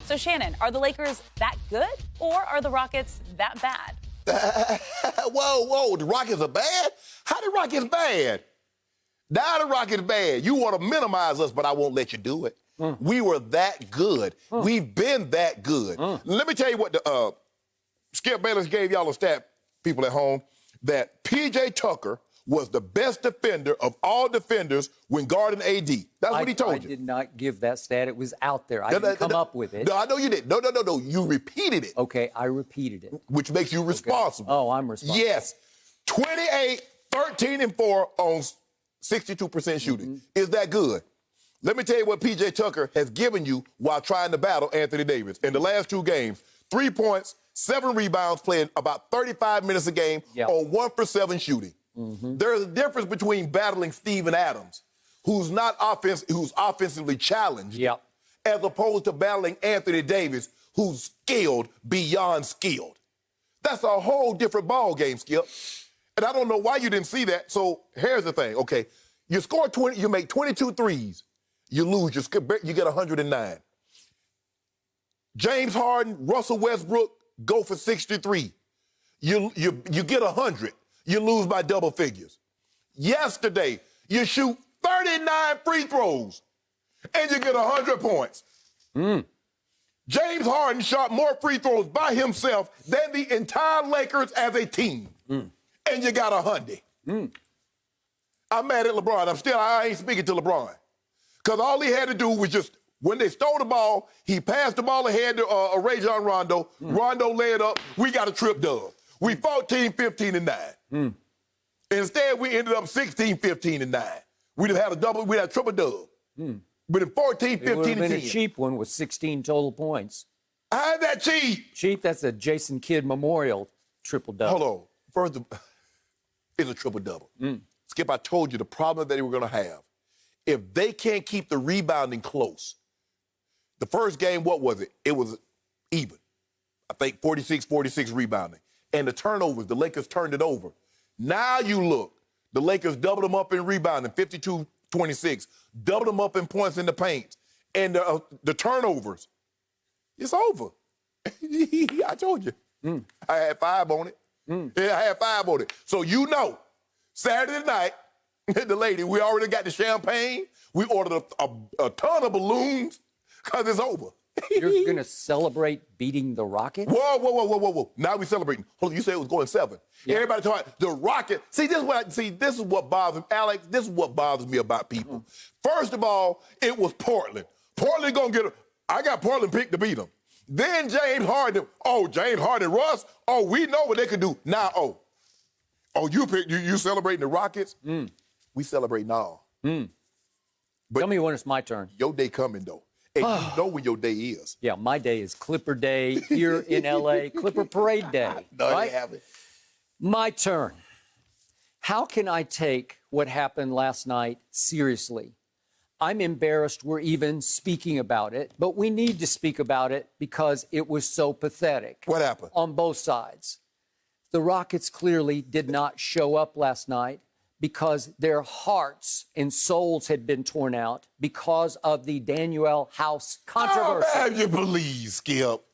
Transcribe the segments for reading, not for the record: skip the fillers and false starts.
So, Shannon, are the Lakers that good or are the Rockets that bad? Whoa, the Rockets are bad? How the Rockets bad? Now the Rockets bad. You want to minimize us, but I won't let you do it. We were that good. We've been that good. Let me tell you what the Skip Bayless gave y'all a stat, people at home, that P.J. Tucker was the best defender of all defenders when guarding A.D. That's what he told you. I did not give that stat. It was out there. I didn't come up with it. No, I know you didn't. No. You repeated it. Okay, I repeated it. Which makes you responsible. Oh, I'm responsible. Yes. 28, 13, and 4 on 62% shooting. Is that good? Let me tell you what P.J. Tucker has given you while trying to battle Anthony Davis. In the last 2 games, 3 points, 7 rebounds, playing about 35 minutes a game on 1 for 7 shooting. There's a difference between battling Steven Adams, who's offensively challenged, as opposed to battling Anthony Davis, who's skilled beyond skilled. That's a whole different ball game, Skip. And I don't know why you didn't see that. So here's the thing, okay? You score 20, you make 22 threes, you lose, you get 109. James Harden, Russell Westbrook go for 63. You get 100. You lose by double figures. Yesterday, you shoot 39 free throws, and you get 100 points. James Harden shot more free throws by himself than the entire Lakers as a team, and you got 100. I'm mad at LeBron. I ain't speaking to LeBron, because all he had to do was just, when they stole the ball, he passed the ball ahead to Rajon Rondo. Rondo laid up. We got a trip dub. We 14, 15, and 9. Instead, we ended up 16, 15, and 9. We'd have had a triple dub. But in 14, 15, and 10. It would have been a cheap one with 16 total points. How's that cheap? Cheap? That's a Jason Kidd Memorial triple-double. Hold on. First, it's a triple-double. Skip, I told you the problem that they were going to have. If they can't keep the rebounding close, the first game, what was it? It was even. I think 46-46 rebounding. And the turnovers, the Lakers turned it over. Now you look, the Lakers doubled them up in rebounding, 52-26, doubled them up in points in the paint. And the turnovers, it's over. I told you. I had 5 on it. Yeah, I had 5 on it. So you know, Saturday night, the lady, we already got the champagne. We ordered a ton of balloons because it's over. You're going to celebrate beating the Rockets? Whoa. Now we're celebrating. Hold on, you said it was going 7. Yeah. Everybody talking the Rockets. See, this is what bothers me. Alex, this is what bothers me about people. First of all, it was Portland. Portland going to get I got Portland picked to beat them. Then James Harden. Oh, James Harden, Russ. Oh, we know what they can do. Now, you celebrating the Rockets? We celebrating all. But tell me when it's my turn. Your day coming, though. And you know when your day is. Yeah, my day is Clipper Day here in L.A., Clipper Parade Day. No, right? you haven't. My turn. How can I take what happened last night seriously? I'm embarrassed we're even speaking about it, but we need to speak about it because it was so pathetic. What happened? On both sides. The Rockets clearly did not show up last night because their hearts and souls had been torn out because of the Daniel House controversy. How bad you believe, Skip?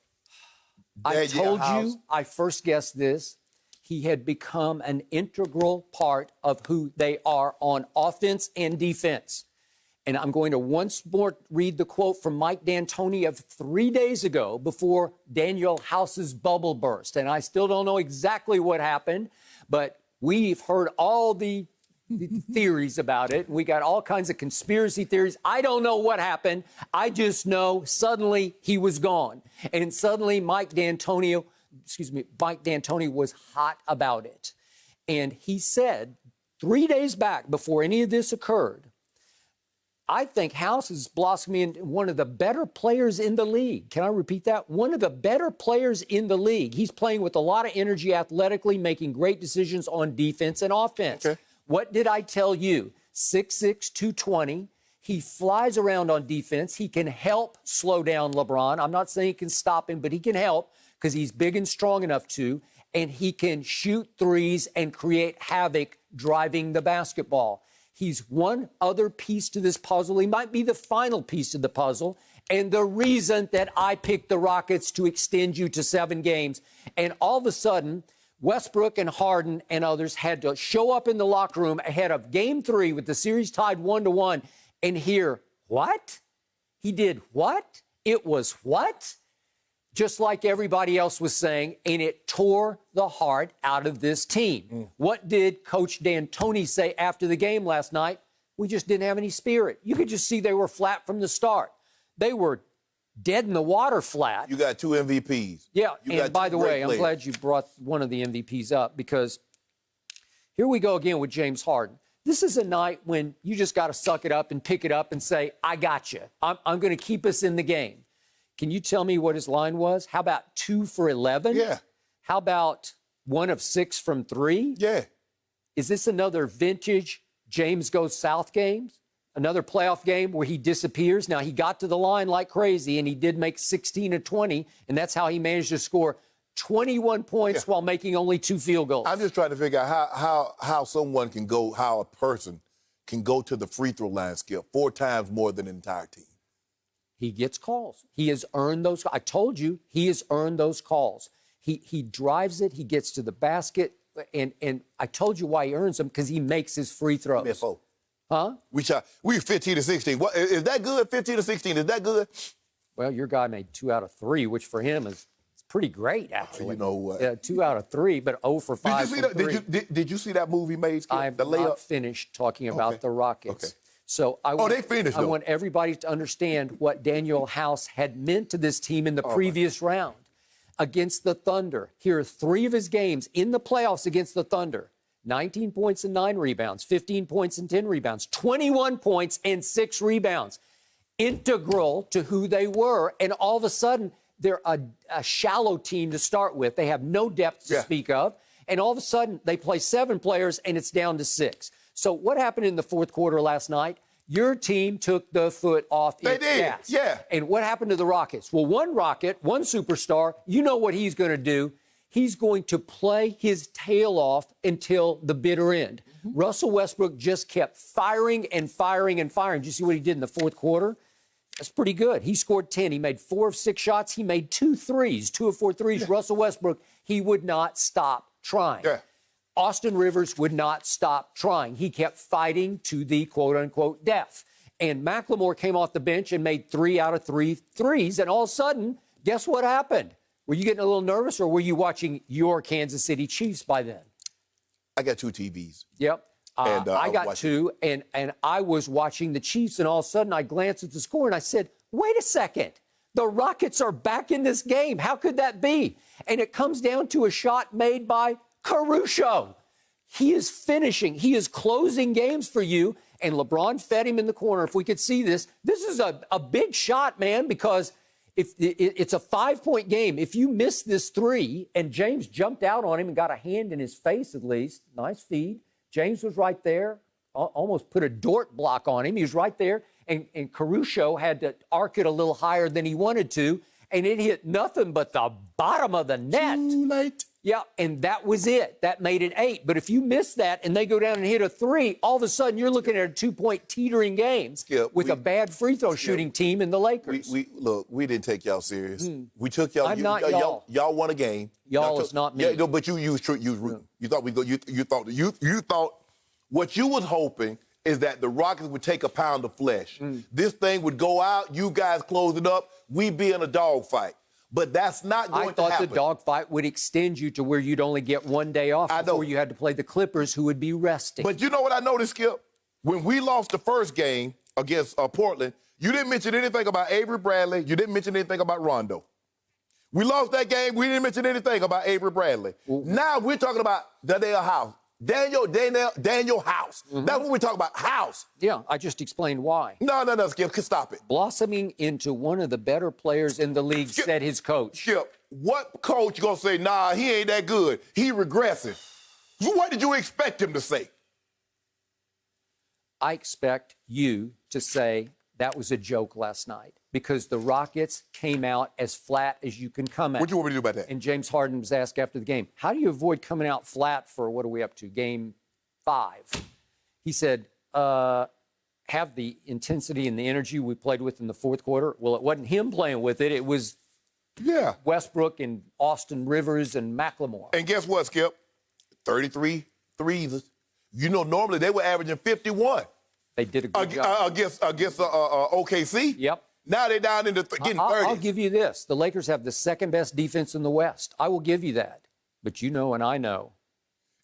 I told you, I first guessed this. He had become an integral part of who they are on offense and defense. And I'm going to once more read the quote from Mike D'Antoni of 3 days ago before Daniel House's bubble burst. And I still don't know exactly what happened, but we've heard all the theories about it. We got all kinds of conspiracy theories. I don't know what happened. I just know suddenly he was gone. And suddenly Mike D'Antoni was hot about it. And he said 3 days back before any of this occurred, I think House is blossoming into one of the better players in the league. Can I repeat that? One of the better players in the league. He's playing with a lot of energy athletically, making great decisions on defense and offense. Okay. What did I tell you? 6'6", 220. He flies around on defense. He can help slow down LeBron. I'm not saying he can stop him, but he can help because he's big and strong enough to. And he can shoot threes and create havoc driving the basketball. He's one other piece to this puzzle. He might be the final piece of the puzzle, and the reason that I picked the Rockets to extend you to 7 games. And all of a sudden, Westbrook and Harden and others had to show up in the locker room ahead of Game 3 with the series tied 1-1 and hear, what? He did what? It was what? Just like everybody else was saying, and it tore the heart out of this team. What did Coach D'Antoni say after the game last night? We just didn't have any spirit. You could just see they were flat from the start. They were dead in the water flat. You got 2 MVPs. Yeah, and by the way, I'm glad you brought one of the MVPs up, because here we go again with James Harden. This is a night when you just got to suck it up and pick it up and say, I got you. I'm going to keep us in the game. Can you tell me what his line was? How about 2 for 11? Yeah. How about 1 of 6 from 3? Yeah. Is this another vintage James Goes South games? Another playoff game where he disappears? Now, he got to the line like crazy, and he did make 16 of 20, and that's how he managed to score 21 points while making only 2 field goals. I'm just trying to figure out how someone can go, how a person can go to the free throw line, Skip, 4 times more than an entire team. He gets calls. He has earned those. I told you, he has earned those calls. He drives it. He gets to the basket. And I told you why he earns them, because he makes his free throws. Huh? We 15 to 16. What, is that good? 15 to 16, is that good? Well, your guy made 2 out of 3, which for him is pretty great, actually. You know what? Yeah, 2 out of 3, but 0 for 5 from 3. Did you see that movie made, Skip? I've the layup? not finished talking about the Rockets. Okay. So they finished, I though. want everybody to understand what Daniel House had meant to this team in the previous round against the Thunder. Here are 3 of his games in the playoffs against the Thunder. 19 points and 9 rebounds, 15 points and 10 rebounds, 21 points and 6 rebounds. Integral to who they were. And all of a sudden, they're a shallow team to start with. They have no depth to speak of. And all of a sudden, they play 7 players, and it's down to 6. So what happened in the fourth quarter last night? Your team took the foot off its gas. Yeah. And what happened to the Rockets? Well, one Rocket, one superstar, you know what he's going to do. He's going to play his tail off until the bitter end. Russell Westbrook just kept firing and firing and firing. Did you see what he did in the fourth quarter? That's pretty good. He scored 10. He made 4 of 6 shots. He made 2 threes, 2 of 4 threes. Russell Westbrook, he would not stop trying. Austin Rivers would not stop trying. He kept fighting to the quote-unquote death. And McLemore came off the bench and made 3 out of 3 threes. And all of a sudden, guess what happened? Were you getting a little nervous, or were you watching your Kansas City Chiefs by then? I got 2 TVs. Yep. And, I got 2, and I was watching the Chiefs, and all of a sudden I glanced at the score, and I said, wait a second. The Rockets are back in this game. How could that be? And it comes down to a shot made by Caruso. He is finishing. He is closing games for you, and LeBron fed him in the corner. If we could see this, this is a big shot, man, because if it's a 5-point game. If you miss this 3, and James jumped out on him and got a hand in his face at least, nice feed. James was right there, almost put a Dort block on him. He was right there, and Caruso had to arc it a little higher than he wanted to, and it hit nothing but the bottom of the net. Too late. Yeah, and that was it. That made it 8. But if you miss that and they go down and hit a 3, all of a sudden you're looking at a 2-point teetering game with a bad free throw shooting team in the Lakers. Look, we didn't take y'all serious. We took y'all. I'm not y'all. Y'all won a game. Y'all is not me. Yeah, no, but you was rooting. You thought we go. You thought what you was hoping is that the Rockets would take a pound of flesh. This thing would go out. You guys close it up. We be in a dogfight. But that's not going to happen. I thought the dogfight would extend you to where you'd only get 1 day off before you had to play the Clippers, who would be resting. But you know what I noticed, Skip? When we lost the first game against Portland, you didn't mention anything about Avery Bradley. You didn't mention anything about Rondo. We lost that game. We didn't mention anything about Avery Bradley. Now we're talking about Daniel House. Daniel House. That's what we're talking about, House. Yeah, I just explained why. No, Skip, stop it. Blossoming into one of the better players in the league, Skip, said his coach. Skip, what coach gonna say, nah, he ain't that good. He regressing. What did you expect him to say? I expect you to say that was a joke last night, because the Rockets came out as flat as you can come out. What do you want me to do about that? And James Harden was asked after the game, how do you avoid coming out flat for, what are we up to, game 5? He said, have the intensity and the energy we played with in the fourth quarter. Well, it wasn't him playing with it. It was Westbrook and Austin Rivers and McLemore. And guess what, Skip? 33 threes. You know, normally they were averaging 51. They did a good job. Against OKC. Yep. Now they're down into getting 30. I'll give you this. The Lakers have the second best defense in the West. I will give you that. But you know and I know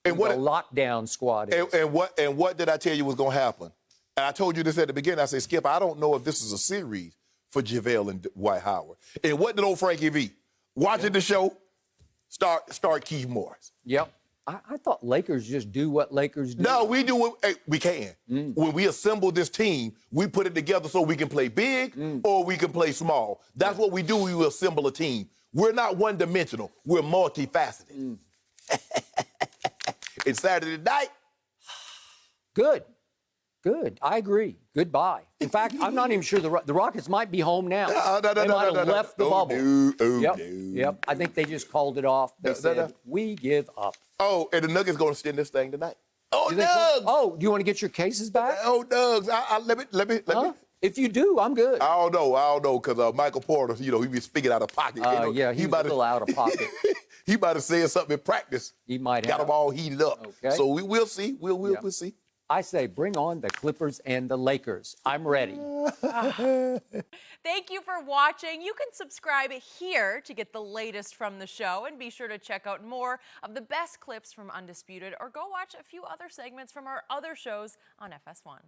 and what a lockdown squad is. And what did I tell you was going to happen? And I told you this at the beginning. I said, Skip, I don't know if this is a series for JaVale and Dwight Howard. And what did old Frankie V? Watching the show, start Keith Morris. Yep. I thought Lakers just do what Lakers do. No, we do what we can. When we assemble this team, we put it together so we can play big or we can play small. That's what we do. We assemble a team. We're not one-dimensional. We're multifaceted. It's Saturday night. Good. I agree. Goodbye. In fact, I'm not even sure the Rockets might be home now. They might have left the bubble. Yep. I think they just called it off. They said, we give up. Oh, and the Nuggets going to extend this thing tonight. Oh, Nugs! So? Oh, do you want to get your cases back? Oh, Nugs. Let me. If you do, I'm good. I don't know, because Michael Porter, he be speaking out of pocket. Yeah, he's a little out of pocket. He might have said something in practice. He might have. Got them all heated up. Okay. So we'll see. We'll see. I say bring on the Clippers and the Lakers. I'm ready. Thank you for watching. You can subscribe here to get the latest from the show, and be sure to check out more of the best clips from Undisputed, or go watch a few other segments from our other shows on FS1.